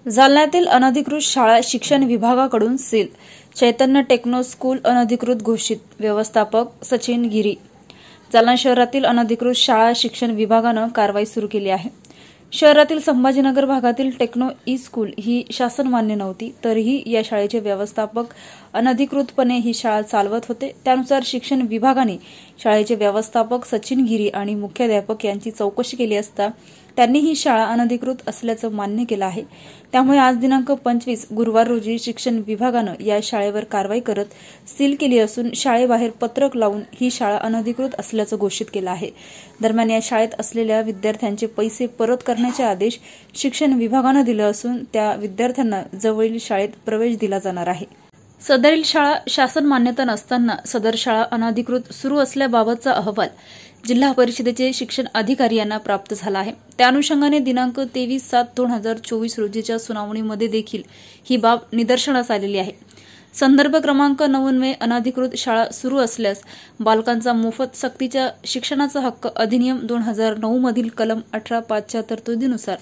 जालन्यातील अनधिकृत शाळा शिक्षण विभागाकडून सील. चैतन्य टेक्नो स्कूल अनधिकृत घोषित. व्यवस्थापक सचिन गिरी. जालना शहरातील अनधिकृत शाळा शिक्षण विभागानं कारवाई सुरू केली आहे. शहरातील संभाजीनगर भागातील टेक्नो ई स्कूल ही शासन मान्य नव्हती, तरीही या शाळेचे व्यवस्थापक अनधिकृतपणे ही शाळा चालवत होते. त्यानुसार शिक्षण विभागाने शाळेचे व्यवस्थापक सचिन गिरी आणि मुख्याध्यापक यांची चौकशी केली असता त्यांनी ही शाळा अनधिकृत असल्याचं मान्य केलं आहे. त्यामुळे आज दिनांक 25 गुरुवार रोजी शिक्षण विभागानं या शाळेवर कारवाई करत सील केली असून शाळेबाहेर पत्रक लावून ही शाळा अनधिकृत असल्याचं घोषित केलं आहे. दरम्यान या शाळेत असलेल्या विद्यार्थ्यांचे पैसे परत करण्याचे आदेश शिक्षण विभागानं दिले असून त्या विद्यार्थ्यांना जवळील शाळेत प्रवेश दिला जाणार आहे. सदरील शाळा शासन मान्यता नसताना सदर शाळा अनधिकृत सुरू असल्याबाबतचा अहवाल जिल्हा परिषदेचे शिक्षण अधिकारी यांना प्राप्त झाला आहे. त्या अनुषंगाने दिनांक 23/7/2024 रोजीच्या सुनावणीमध्ये देखील ही बाब निदर्शनास आलेली आहे. संदर्भ क्रमांक 99 अनधिकृत शाळा सुरू असल्यास बालकांचा मोफत सक्तीच्या शिक्षणाचा हक्क अधिनियम 2009 मधील कलम 18(5) च्या तरतुदीनुसार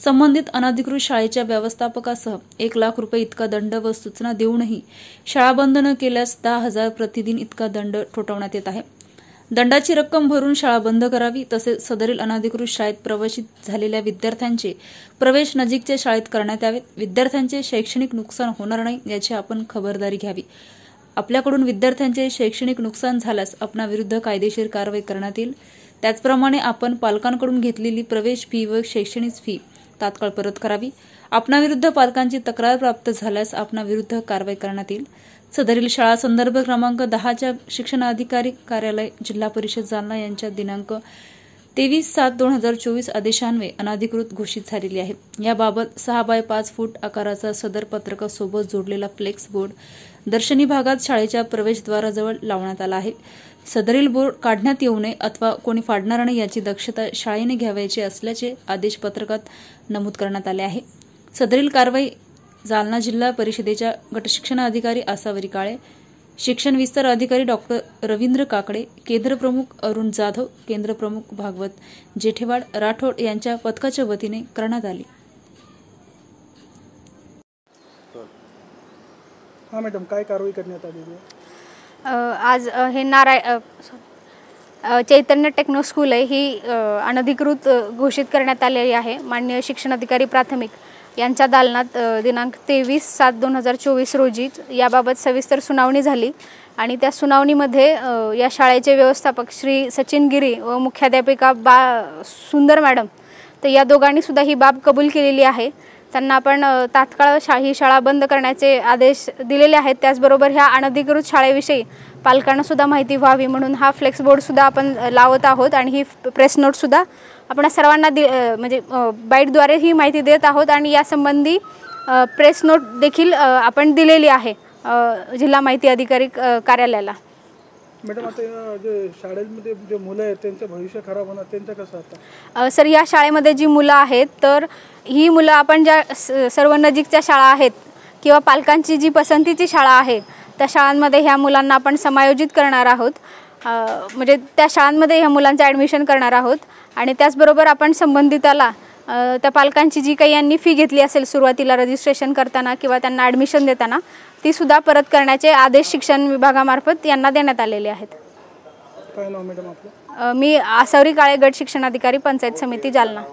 संबंधित अनधिकृत शाळेच्या व्यवस्थापकासह 1 लाख रुपये इतका दंड व सूचना देऊनही शाळा बंद न केल्यास 10,000 प्रतिदिन इतका दंड ठोठावण्यात येत आहे. दंडाची रक्कम भरून शाळा बंद करावी, तसेच सदरील अनधिकृत शाळेत प्रवेशित झालेल्या विद्यार्थ्यांचे प्रवेश नजीकच्या शाळेत करण्यात यावेत. विद्यार्थ्यांचे शैक्षणिक नुकसान होणार नाही याची आपण खबरदारी घ्यावी. आपल्याकडून विद्यार्थ्यांचे शैक्षणिक नुकसान झाल्यास आपणाविरुद्ध कायदेशीर कारवाई करण्यात येईल. त्याचप्रमाणे आपण पालकांकडून घेतलेली प्रवेश फी व शैक्षणिक फी तात्काळ परत करावी. आपणाविरुद्ध पालकांची तक्रार प्राप्त झाल्यास आपणाविरुद्ध कारवाई करण्यात येईल. सदरील शाळा संदर्भ क्रमांक 10 च्या शिक्षणाधिकारी कार्यालय जिल्हा परिषद जालना यांच्या दिनांक 23/7/2024 आदेशान्वये अनधिकृत घोषित झालेली आहे. याबाबत 6x5 फूट आकाराचा सदर पत्रकासोबत जोडलेला फ्लेक्स बोर्ड दर्शनी भागात शाळेच्या प्रवेशद्वाराजवळ लावण्यात आला आहे. सदरील बोर्ड काढण्यात येऊ नये अथवा कोणी फाडणार नाही याची दक्षता शाळेने घ्यावयाची असल्याचे आदेश पत्रकात नमूद करण्यात आले आहे. सदरील कारवाई जालना जिल्हा परिषदेच्या गटशिक्षणाधिकारी आसावरी काळे, शिक्षण विस्तार अधिकारी डॉ. रवींद्र काकडे, केंद्र प्रमुख अरुण जाधव, केंद्र प्रमुख भागवत जेठेवाड राठोड यांच्या पथकाच्या वतीने करण्यात आली. हां मॅडम, काय कारवाई करण्यात आली? आज हे चैतन्य टेक्नो स्कूल आहे ही अनधिकृत घोषित करण्यात आलेली आहे. माननीय शिक्षणाधिकारी प्राथमिक यांच्या दालनात दिनांक 23/7/2024 रोजी याबाबत सविस्तर सुनावणी झाली आणि त्या सुनावणीमध्ये या शाळेचे व्यवस्थापक श्री सचिन गिरी व मुख्याध्यापिका सुंदर मॅडम, तर या दोघांनी सुद्धा ही बाब कबूल केलेली आहे. त्यांना आपण तात्काळ ही शाळा बंद करण्याचे आदेश दिलेले आहेत. त्याचबरोबर ह्या अनधिकृत शाळेविषयी पालकांना सुद्धा माहिती व्हावी म्हणून हा फ्लेक्स बोर्ड सुद्धा आपण लावत आहोत आणि ही प्रेस नोट सुद्धा आपण सर्वांना म्हणजे बाईटद्वारे ही माहिती देत आहोत आणि यासंबंधी प्रेस नोट देखील आपण दिलेली आहे जिल्हा माहिती अधिकारी कार्यालयाला. मॅडम, आता जे शाळेमध्ये जे मुलं आहेत त्यांचं भविष्य खराब होणार, त्यांचं कसं आता? सर, या शाळेमध्ये जी मुलं आहेत तर ही मुलं आपण ज्या सर्व नजीकच्या शाळा आहेत किंवा पालकांची जी पसंतीची शाळा आहे त्या शाळांमध्ये ह्या मुलांना आपण समायोजित करणार आहोत. म्हणजे त्या शाळांमध्ये ह्या मुलांचं ॲडमिशन करणार आहोत आणि त्याचबरोबर आपण संबंधिताला त्या पालकांची जी काही यांनी फी घेतली असेल सुरुवातीला रजिस्ट्रेशन करताना किंवा त्यांना ॲडमिशन देताना ती सुद्धा परत करण्याचे आदेश शिक्षण विभागामार्फत यांना देण्यात आलेले आहेत. काय नाव मॅडम आपलं? मी आसावरी काळे, गट शिक्षणाधिकारी, पंचायत समिती जालना.